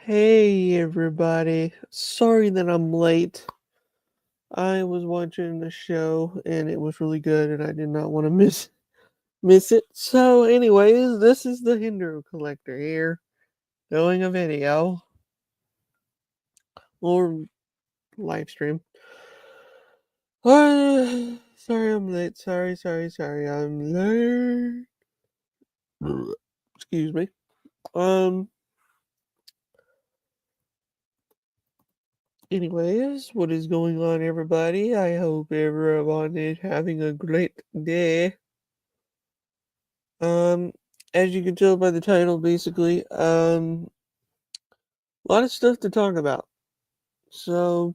Hey everybody. Sorry that I'm late. I was watching the show and it was really good and I did not want to miss it. So anyways, this is the Hindu Collector here doing a video or live stream. Sorry I'm late. Sorry I'm late. Excuse me. Um Anyways, what is going on everybody? I hope everyone is having a great day. Um, as you can tell by the title, basically, a lot of stuff to talk about. So,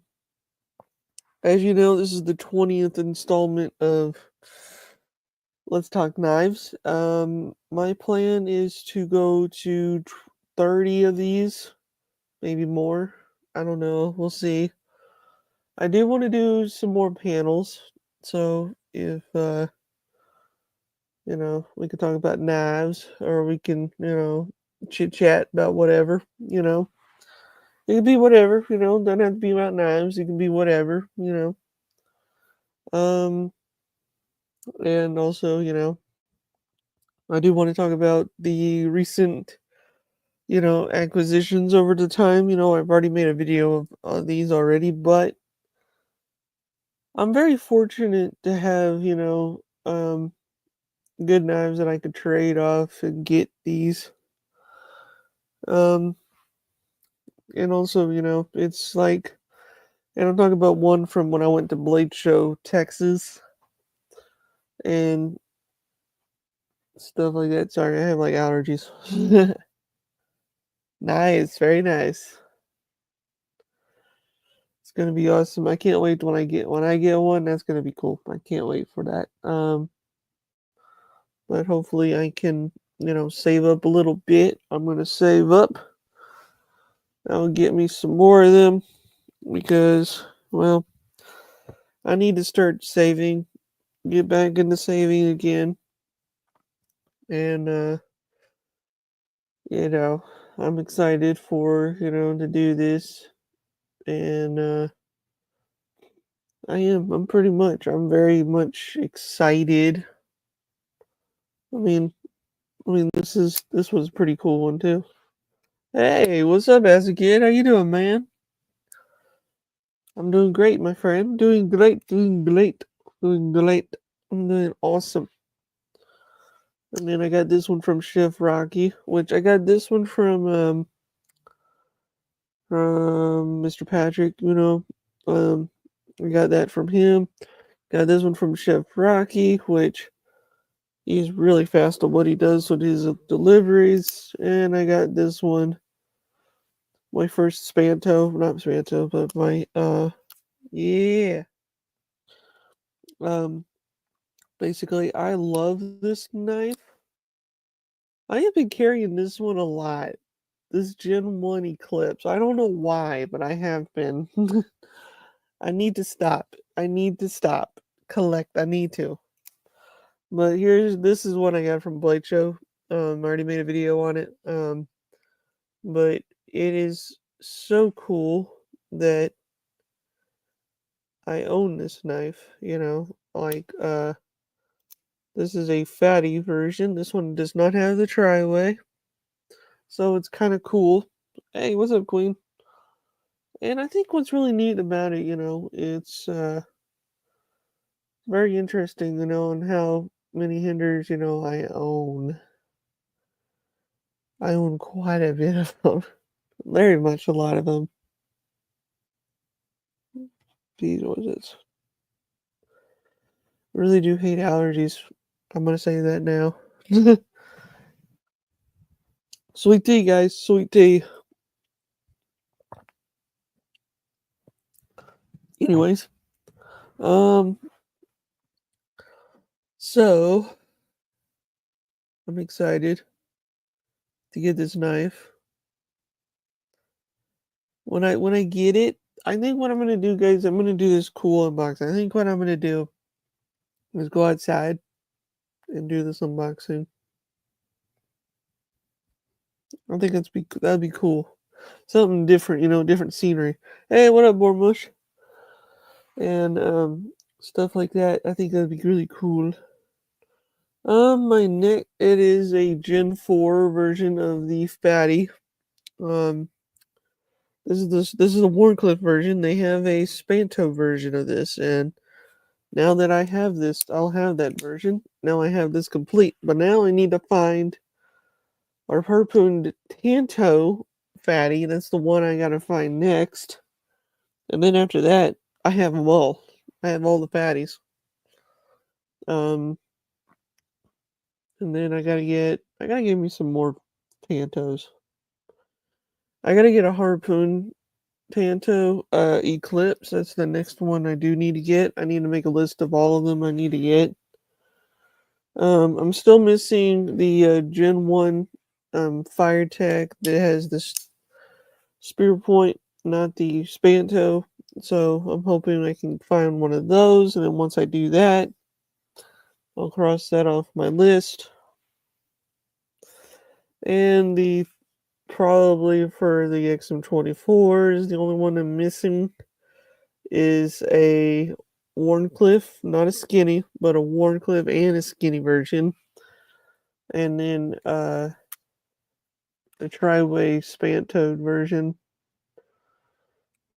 as you know, this is the 20th installment of Let's Talk Knives. My plan is to go to 30 of these, maybe more. I don't know. We'll see. I do want to do some more panels. So, if, we can talk about knives or we can, chit chat about whatever. It can be whatever, don't have to be about knives, it can be whatever. Um, and also, I do want to talk about the recent, acquisitions over the time. I've already made a video of these already, but I'm very fortunate to have, good knives that I could trade off and get these. Um, and also, it's like, and I'm talking about one from when I went to Blade Show, Texas, and stuff like that. Sorry, I have like allergies. Nice, very nice. It's gonna be awesome. I can't wait when I get one. That's gonna be cool. I can't wait for that. But hopefully I can, save up a little bit. I'm gonna save up. That'll get me some more of them because, well, I need to start saving, get back into saving again, and you know, I'm excited for to do this, and I am. I'm very much excited. I mean, this was a pretty cool one too. Hey, what's up, as a kid? How you doing, man? I'm doing great, my friend. Doing great. I'm doing awesome. And then I got this one from Chef Rocky, which I got this one from Mr. Patrick. Um, I got that from him. Got this one from Chef Rocky, which he's really fast on what he does with his deliveries. And I got this one, my first Spanto, not Spanto, but my yeah. Um, Basically, I love this knife. I have been carrying this one a lot. This Gen 1 Eclipse. I don't know why, but I have been. I need to stop. I need to stop. Collect. I need to. But this is what I got from Blade Show. I already made a video on it. But it is so cool that I own this knife, like this is a fatty version. This one does not have the tri-way. So it's kind of cool. Hey, what's up, Queen? And I think what's really neat about it, it's very interesting, on how many hinders, I own. I own quite a bit of them. Very much a lot of them. Geez, what is it? Really do hate allergies. I'm gonna say that now. Sweet tea, guys. Sweet tea. Anyways, um, so I'm excited to get this knife. When I get it, I think what I'm gonna do, guys, I'm gonna do this cool unboxing. I think what I'm gonna do is go outside and do this unboxing. I think that'd be cool. something different, different scenery. Hey, what up, Bormush? And stuff like that. I think that'd be really cool. My neck, it is a Gen 4 version of the Fatty. Um, this is a Warncliffe version. They have a Spanto version of this, and now that I have this, I'll have that version. Now I have this complete, but now I need to find our harpooned Tanto Fatty. That's the one I gotta find next, and then after that, I have them all. I have all the fatties. Um, and then I gotta get me some more Tantos. I gotta get a harpoon Tanto Eclipse. That's the next one I do need to get. I need to make a list of all of them I need to get. I'm still missing the Gen 1 fire tech that has this spear point, not the Spanto. So I'm hoping I can find one of those, and then once I do that, I'll cross that off my list. And the probably for the XM24 is the only one I'm missing is a Warncliffe, not a skinny, but a Warncliffe and a skinny version. And then the Triway Spantoed version.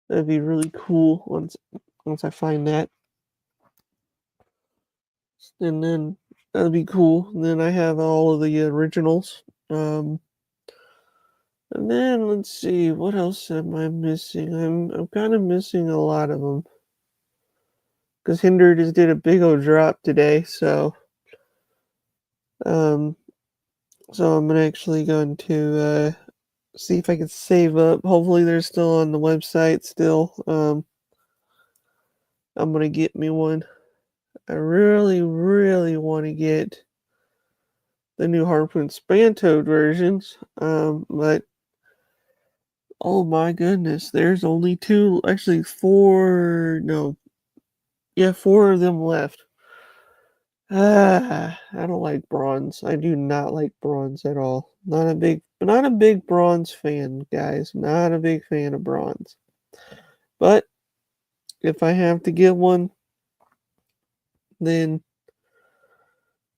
That'd be really cool once I find that. And then that'd be cool. And then I have all of the originals. And then let's see, what else am I missing? I'm kind of missing a lot of them. Because Hinder just did a big old drop today, um, so I'm actually going to see if I can save up. Hopefully they're still on the website still. I'm gonna get me one. I really, really want to get the new Harpoon Spantoed versions. But oh my goodness, there's only two, actually four, no, yeah, four of them left. I don't like bronze. I do not like bronze at all. Not a big bronze fan, guys. Not a big fan of bronze. But if I have to get one, then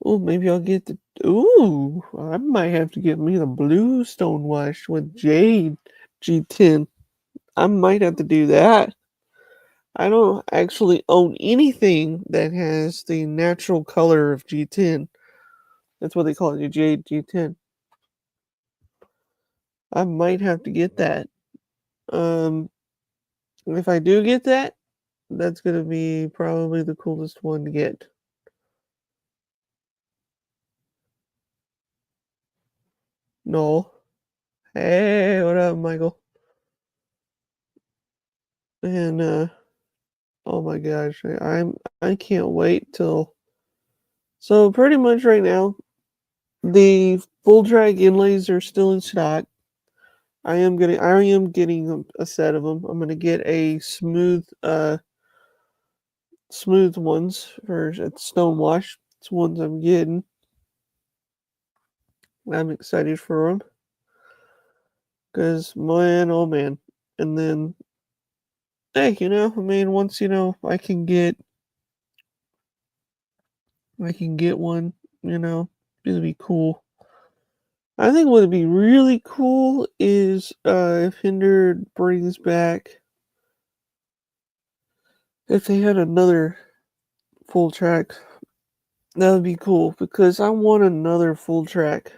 maybe I'll get the. Ooh, I might have to get me the blue Stonewash with Jade G10. I might have to do that. I don't actually own anything that has the natural color of G10. That's what they call it, the Jade G10. I might have to get that. If I do get that, that's gonna be probably the coolest one to get. No. Hey, what up, Michael? And oh my gosh, I can't wait till. So pretty much right now, the full drag inlays are still in stock. I am getting a set of them. I'm gonna get a smooth ones for Stonewash. It's ones I'm getting. I'm excited for them because man, oh man. And then hey, I mean, once I can get one. It'll be cool. I think what would be really cool is if Hinder brings back, if they had another full track, that would be cool because I want another full track.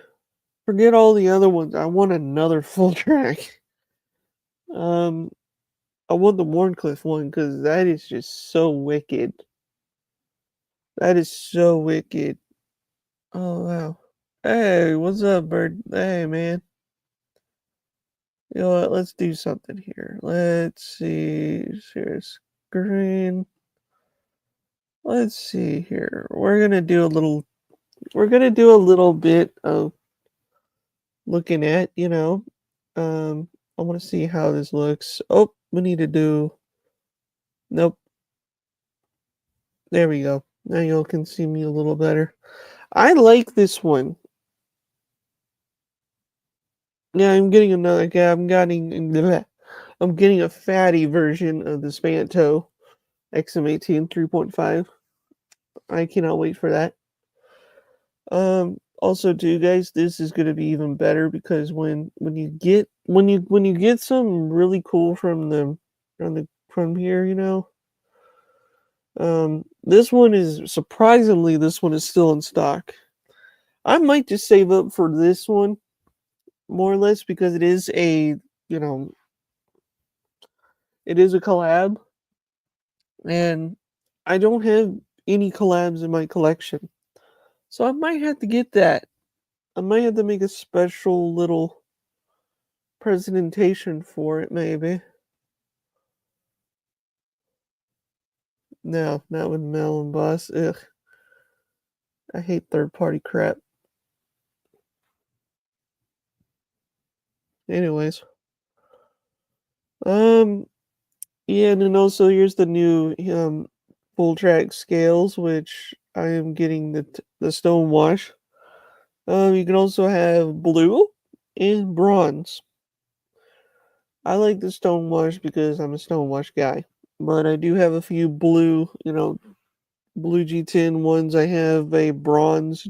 Forget all the other ones. I want another full track. Um, I want the Warncliffe one because that is just so wicked. That is so wicked. Oh wow. Hey, what's up, bird? Hey, man. You know what? Let's do something here. Let's see. Share screen. Let's see here. We're gonna do a little bit of looking at, I want to see how this looks. Oh, we need to do. Nope. There we go. Now y'all can see me a little better. I like this one. Yeah, I'm getting another guy. I'm getting a fatty version of the Spanto XM18 3.5. I cannot wait for that. Also too, guys, this is gonna be even better because when you get something really cool from here, this one is still in stock. I might just save up for this one more or less because you know, it is a collab, and I don't have any collabs in my collection. So I might have to get that. I might have to make a special little presentation for it, maybe. No, not with Mel and Boss. Ugh, I hate third party crap. Anyways, um, yeah, and then also here's the new full track scales, which I am getting the stone wash. You can also have blue and bronze. I like the stonewash because I'm a stonewash guy. But I do have a few blue, blue G10 ones. I have a bronze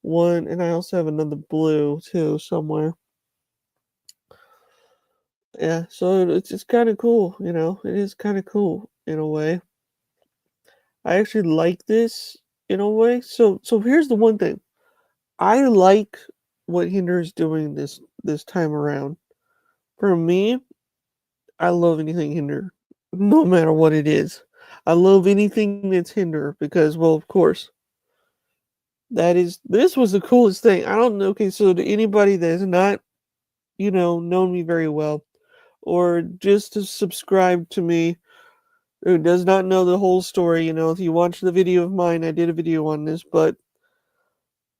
one, and I also have another blue too somewhere. Yeah, so it's just kind of cool, It is kind of cool in a way. I actually like this in a way. So here's the one thing. I like what Hinder is doing this time around. For me, I love anything Hinder, no matter what it is. I love anything that's Hinder because, well, of course, this was the coolest thing. I don't know. Okay, so to anybody that has not, known me very well, or just to subscribe to me, who does not know the whole story, if you watch the video of mine, I did a video on this, but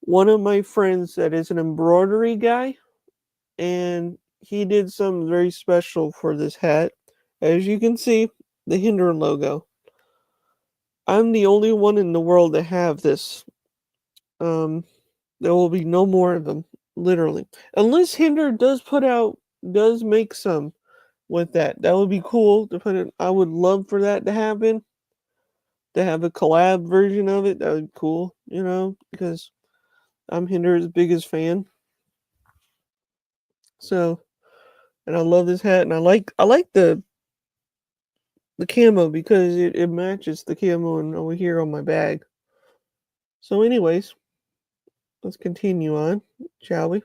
one of my friends that is an embroidery guy, and he did something very special for this hat. As you can see, the Hinder logo. I'm the only one in the world to have this. Um, there will be no more of them, literally. Unless Hinder does make some with that. That would be cool to put it. I would love for that to happen. To have a collab version of it, that would be cool, because I'm Hinder's biggest fan. So, and I love this hat, and I like the camo because it matches the camo and over here on my bag. So, anyways, let's continue on, shall we?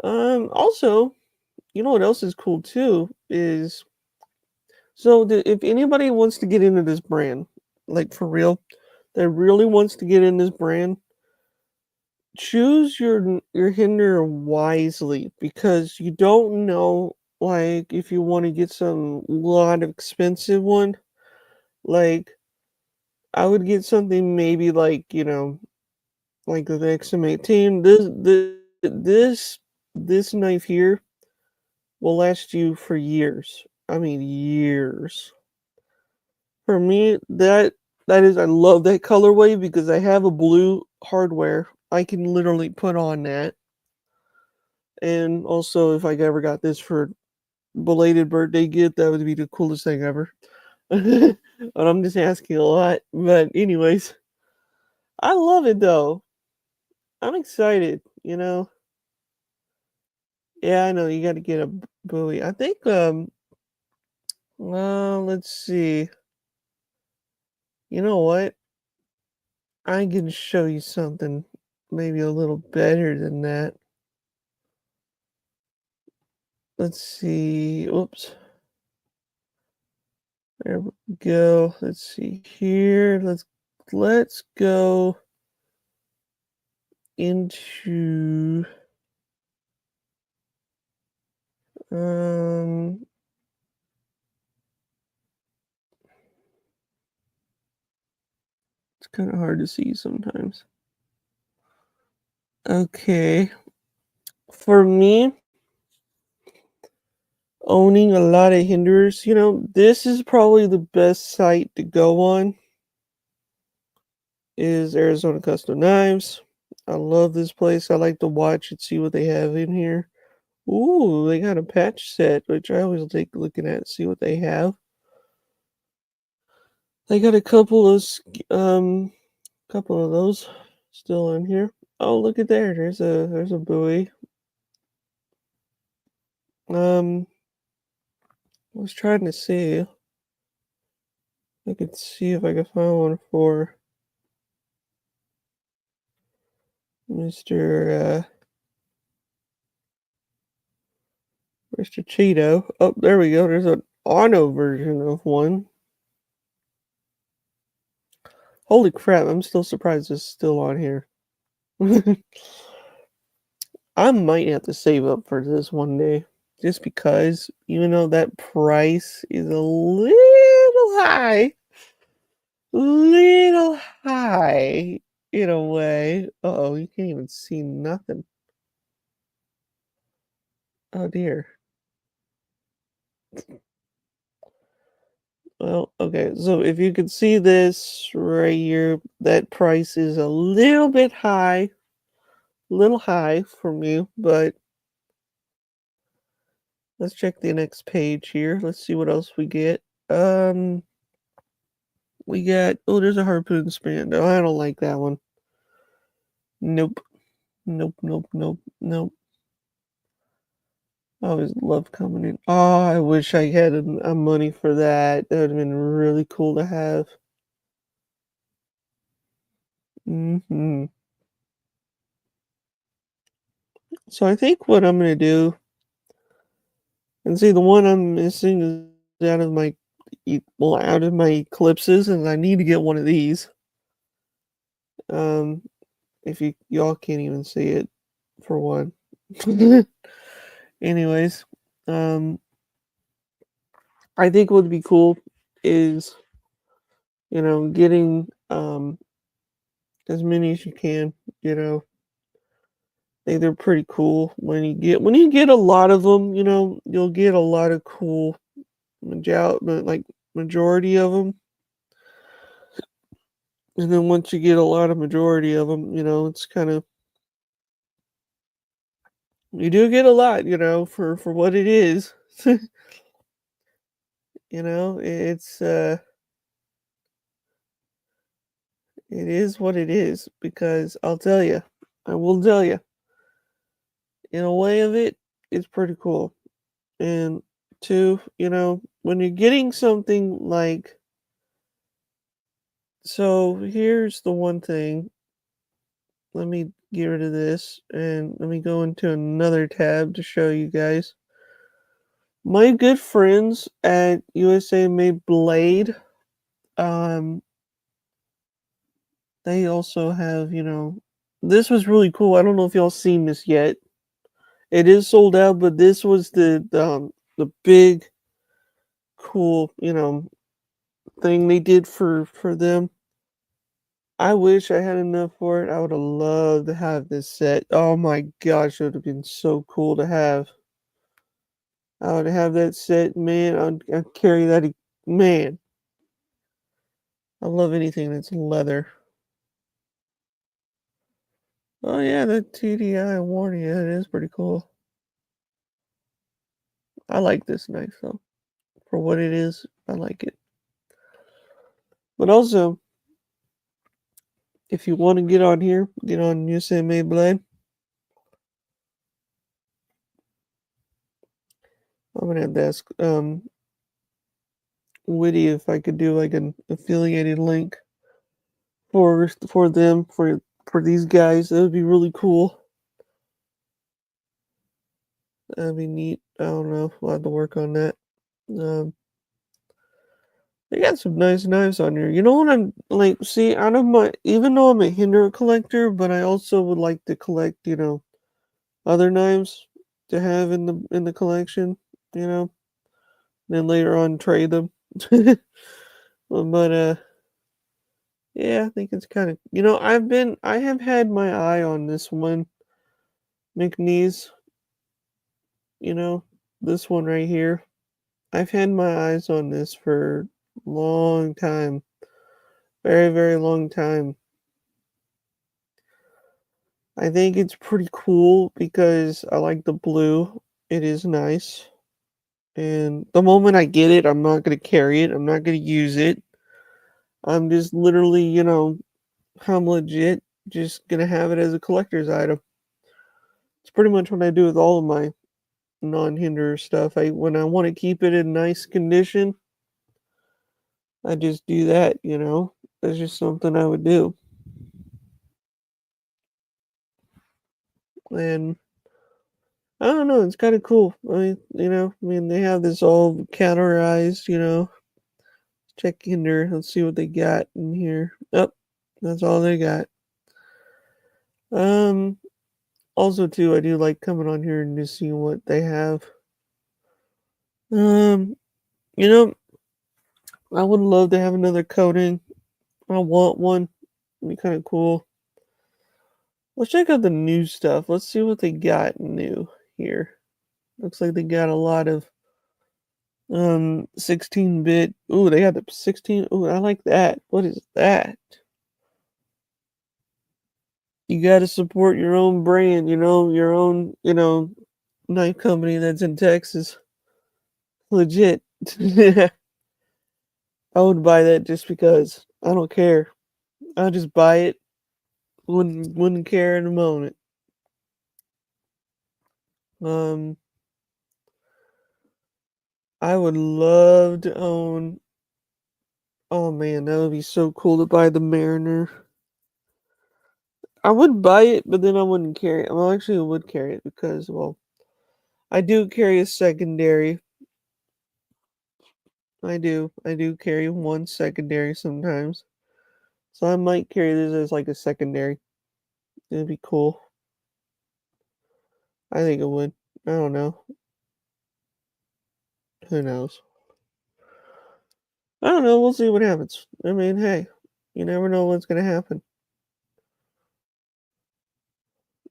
Also, you know what else is cool too is if anybody wants to get into this brand, like for real, that really wants to get in this brand, choose your Hinder wisely because you don't know like if you want to get some lot of expensive one, like I would get something maybe like, like the XM18. This knife here will last you for years. I mean years. For me, I love that colorway because I have a blue hardware. I can literally put on that. And also, if I ever got this for belated birthday gift, that would be the coolest thing ever. But I'm just asking a lot. But anyways, I love it though. I'm excited. Yeah, I know you got to get a buoy. I think. Well, let's see. You know what? I can show you something maybe a little better than that. Let's see. Oops. There we go. Let's see here. Let's go into um it's kind of hard to see sometimes. Okay. For me, owning a lot of hinders, this is probably the best site to go on is Arizona Custom Knives. I love this place. I like to watch and see what they have in here. Ooh, they got a patch set, which I always take looking at, see what they have. They got a couple of those still in here. Oh, look at there. There's a buoy. I was trying to see. I could see if I could find one for Mr. Cheeto. Oh, there we go. There's an auto version of one. Holy crap, I'm still surprised it's still on here. I might have to save up for this one day. Just because, even though that price is a little high in a way. Uh-oh, you can't even see nothing. Oh dear. Well, okay, so if you could see this right here, that price is a little high for me, but let's check the next page here. Let's see what else we get. Um, we got, oh, there's a harpoon span. No, I don't like that one. Nope. Nope, nope, nope, nope. I always love coming in. Oh, I wish I had a money for that. That would have been really cool to have. Hmm. So I think what I'm gonna do, and see the one I'm missing is out of my eclipses, and I need to get one of these. Um, if y'all can't even see it, for one. Anyways, um, I think what would be cool is, getting as many as you can, you know. They're pretty cool when you get a lot of them, you'll get a lot of cool majority of them. And then once you get a lot of majority of them, it's kind of you do get a lot, for what it is. It is what it is because I will tell you, in a way of it, it's pretty cool. And two, when you're getting something like, so here's the one thing. Let me get rid of this and let me go into another tab to show you guys. My good friends at USA Made Blade, um, they also have, this was really cool. I don't know if y'all seen this yet. It is sold out, but this was the big cool, thing they did for them. I wish I had enough for it. I would have loved to have this set. Oh my gosh, it would have been so cool to have. I would have that set, man. I'd carry that. Man, I love anything that's leather. Oh yeah, the TDI warning. Yeah, it is pretty cool. I like this knife though. For what it is, I like it. But also, if you want to get on here, get on USA Made Blade. I'm gonna have to ask Witty if I could do like an affiliated link for them for these guys. That would be really cool. That'd be neat. I don't know. We'll have to work on that. Um, they got some nice knives on here. You know what I'm like? See, out of my, even though I'm a Hinder collector, but I also would like to collect, other knives to have in the collection. You know, then later on trade them. But yeah, I think it's kind of, I have had my eye on this one, McNeese. You know, this one right here. I've had my eyes on this for a long time. Very, very long time. I think it's pretty cool because I like the blue. It is nice. And the moment I get it, I'm not gonna carry it. I'm not gonna use it. I'm just literally, I'm legit just gonna have it as a collector's item. It's pretty much what I do with all of my non-hinder stuff. When I want to keep it in nice condition, I. Do that. That's just something I would do. And I don't know, it's kind of cool. They have this all categorized. Check hinder. Let's see what they got in here. Oh, that's all they got. Um, Also too, I do like coming on here and just seeing what they have. Um, you know, I would love to have another coating. I want one. It'd be kind of cool. Let's check out the new stuff. Let's see what they got new here. Looks like they got a lot of 16-bit. Ooh, they got the 16. Ooh, I like that. What is that? You got to support your own brand, your own, knife company that's in Texas. Legit. I would buy that just because. I don't care. I'll just buy it. Wouldn't care in a moment. Um, I would love to own. Oh man, that would be so cool to buy the Mariner. I would buy it, but then I wouldn't carry it. Well, actually, I would carry it because, well, I do carry a secondary. I do. I do carry one secondary sometimes. So I might carry this as like a secondary. It'd be cool. I think it would. I don't know. Who knows? I don't know. We'll see what happens. I mean, hey, you never know what's going to happen.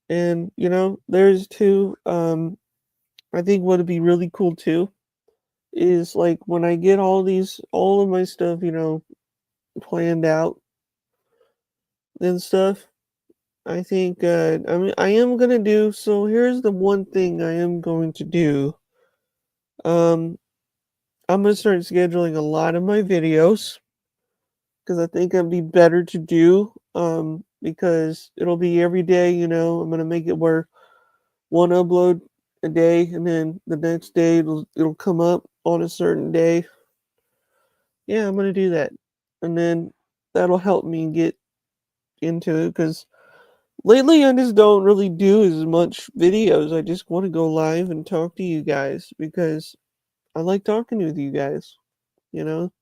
And, there's two, I think what would be really cool too is like when I get all of my stuff, planned out and stuff. I think, I am gonna do, so here's the one thing I am going to do. Um, I'm gonna start scheduling a lot of my videos because I think it'd be better to do, because it'll be every day, I'm gonna make it where one upload a day and then the next day it'll come up on a certain day. Yeah, I'm gonna do that. And then that'll help me get into it because lately I just don't really do as much videos. I just want to go live and talk to you guys because I like talking with you guys, you know?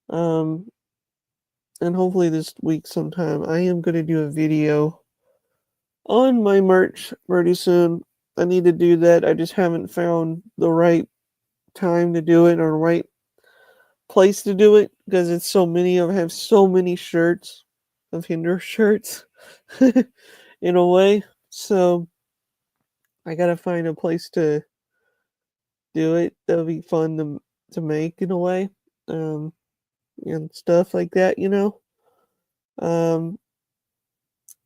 Um, and hopefully this week sometime I am gonna do a video on my merch pretty soon. I need to do that. I just haven't found the right time to do it or right place to do it because it's so many. I have so many shirts of Hinder shirts in a way. So I gotta find a place to do it. That'll be fun to make in a way. Um, and stuff like that. Um,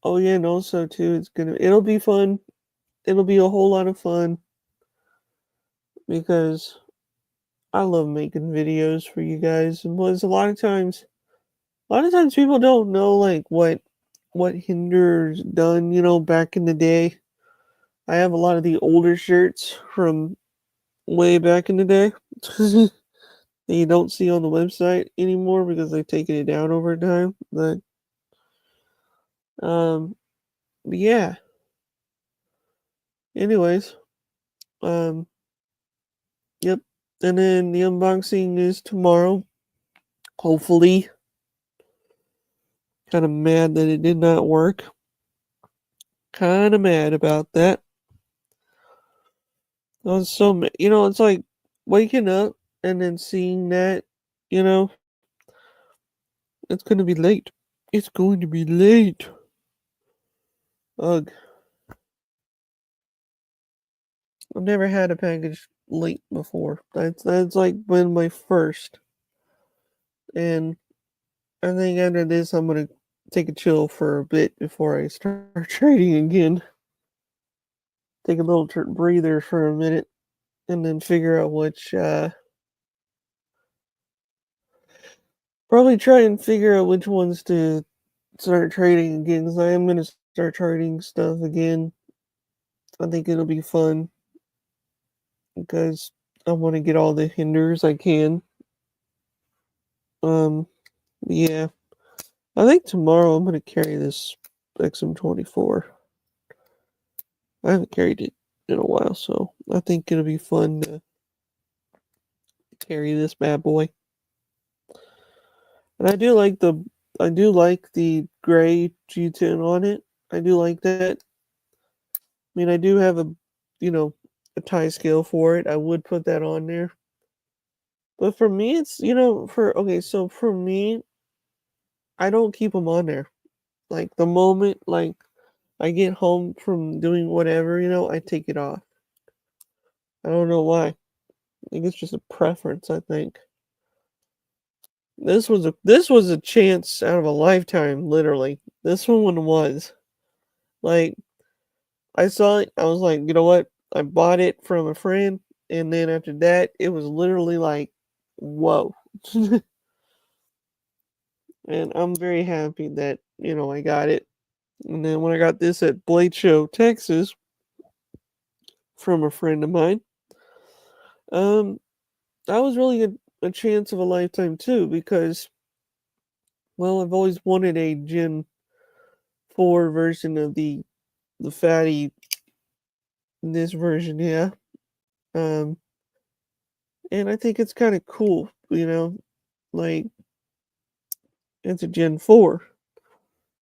oh yeah, and also too, it'll be fun. It'll be a whole lot of fun because I love making videos for you guys. And was a lot of times people don't know like what Hinder's done, back in the day. I have a lot of the older shirts from way back in the day that you don't see on the website anymore because they've taken it down over time. Um, but yeah. Anyways, um, yep. And then the unboxing is tomorrow. Hopefully. Kind of mad that it did not work. Kind of mad about that. I was it's like waking up and then seeing that, you know, it's going to be late. It's going to be late. Ugh. I've never had a package late before. That's like been my first. And I think after this I'm gonna take a chill for a bit before I start trading again. Take a little breather for a minute, and then figure out which. Probably try and figure out which ones to start trading again, because I am gonna start trading stuff again. I think it'll be fun because I want to get all the hinders I can. Um, yeah. I think tomorrow I'm gonna carry this XM24. I haven't carried it in a while, so I think it'll be fun to carry this bad boy. And I do like the gray G10 on it. I do like that. I mean, I do have you know, a tie scale for it. I would put that on there. But for me, it's, okay, so for me, I don't keep them on there. Like, the moment, like, I get home from doing whatever, I take it off. I don't know why. I think it's just a preference, I think. This was a chance out of a lifetime, literally. This one was. Like, I saw it, I was like, you know what? I bought it from a friend, and then after that, it was literally like, whoa. And I'm very happy that, I got it. And then when I got this at Blade Show, Texas, from a friend of mine, um, that was really a chance of a lifetime too, because, well, I've always wanted a Gen 4 version of the fatty, this version, yeah. Um, and I think it's kind of cool, like, it's a Gen 4.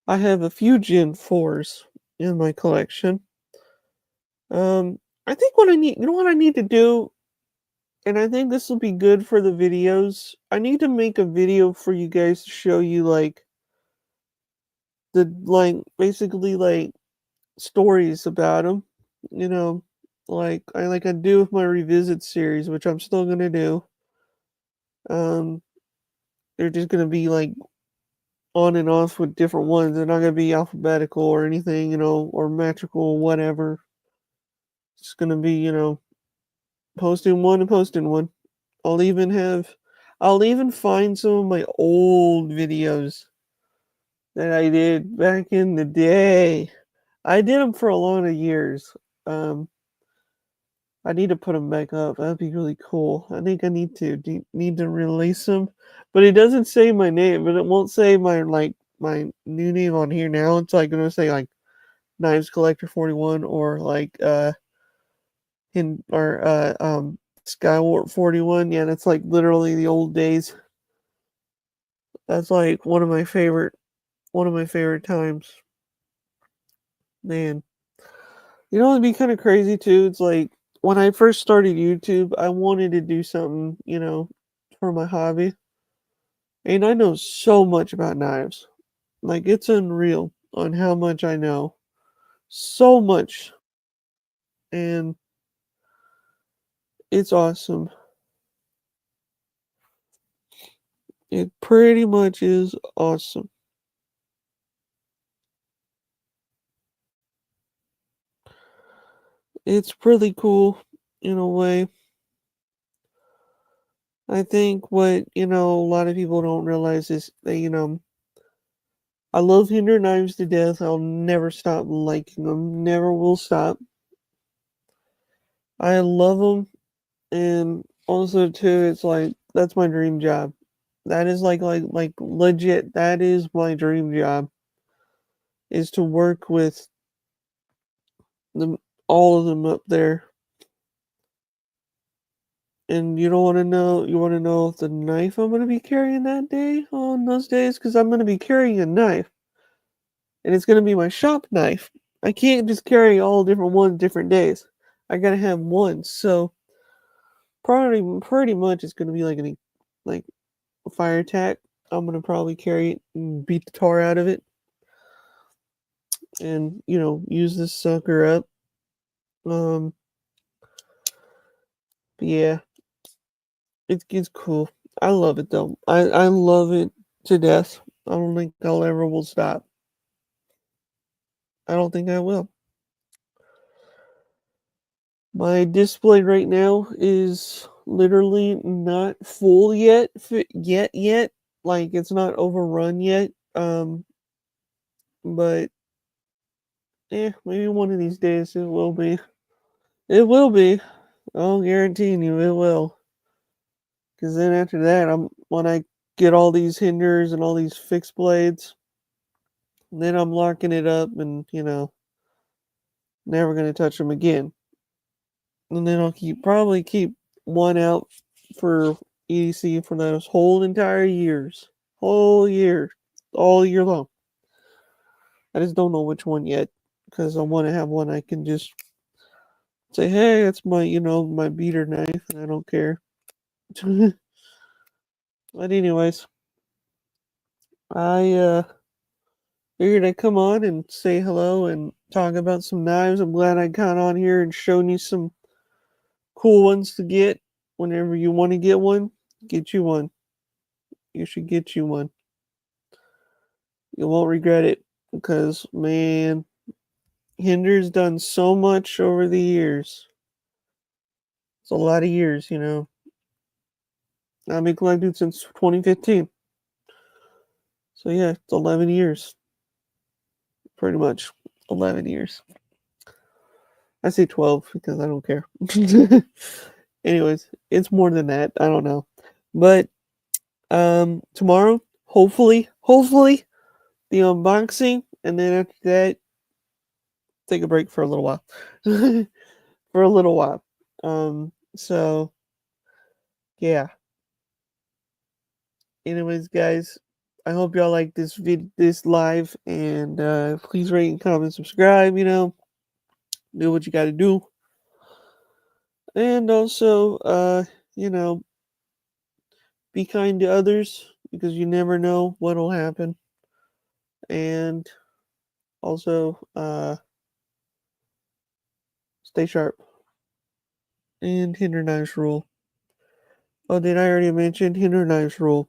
I have a few Gen 4s in my collection. I think what I need, what I need to do, and I think this will be good for the videos. I need to make a video for you guys to show you, like, basically, like, stories about them, you know, like I do with my revisit series, which I'm still gonna do. Um, they're just gonna be, like, on and off with different ones. They're not gonna be alphabetical or anything, or metrical, whatever. It's gonna be, posting one and posting one. I'll even have I'll even find some of my old videos that I did back in the day. I did them for a lot of years. Um, I need to put them back up. That'd be really cool. I think I need to release them, but it doesn't say my name. But it won't say my new name on here now. It's like gonna say like Knives Collector 41 or like Skywarp 41. Yeah, that's like literally the old days. That's like one of my favorite times. Man. It'd be kind of crazy too. It's like when I first started YouTube, I wanted to do something, for my hobby. And I know so much about knives. Like, it's unreal on how much I know. So much. And it's awesome. It pretty much is awesome. It's really cool in a way. I think what, a lot of people don't realize is that, I love Hinder knives to death. I'll never stop liking them. Never will stop. I love them, and also too, it's like that's my dream job. That is like legit. That is my dream job. Is to work with them, all of them up there. And you don't want to know. You want to know the knife I'm going to be carrying that day on those days, because I'm going to be carrying a knife, and it's going to be my shop knife. I can't just carry all different ones different days. I gotta have one. So probably pretty much it's gonna be like a fire attack. I'm gonna probably carry it and beat the tar out of it, and use this sucker up. Um, yeah, it's cool. I love it though. I love it to death. I don't think I'll ever will stop. I don't think I will. My display right now is literally not full yet, yet. Like, it's not overrun yet. But maybe one of these days it will be. It will be. I'll guarantee you it will. Because then after that, when I get all these hinders and all these fixed blades, then I'm locking it up and, never gonna touch them again. And then I'll probably keep one out for EDC for those whole entire years. Whole year. All year long. I just don't know which one yet. Because I want to have one I can just say, hey, it's my, my beater knife, and I don't care. But anyways, I figured I'd come on and say hello and talk about some knives. I'm glad I got on here and shown you some cool ones to get. Whenever you want to get one, get you one. You should get you one. You won't regret it because, man, Hinder's done so much over the years. It's a lot of years, I've been collecting since 2015. So yeah, it's 11 years. Pretty much 11 years. I say 12 because I don't care. Anyways, it's more than that. I don't know. But tomorrow, hopefully, the unboxing, and then after that, take a break for a little while. For a little while. So yeah. Anyways, guys, I hope y'all like this live, and please rate and comment, subscribe, do what you gotta do. And also, be kind to others because you never know what'll happen. And also, stay sharp. And Hinder Knives rule. Oh, did I already mention Hinder Knives rule?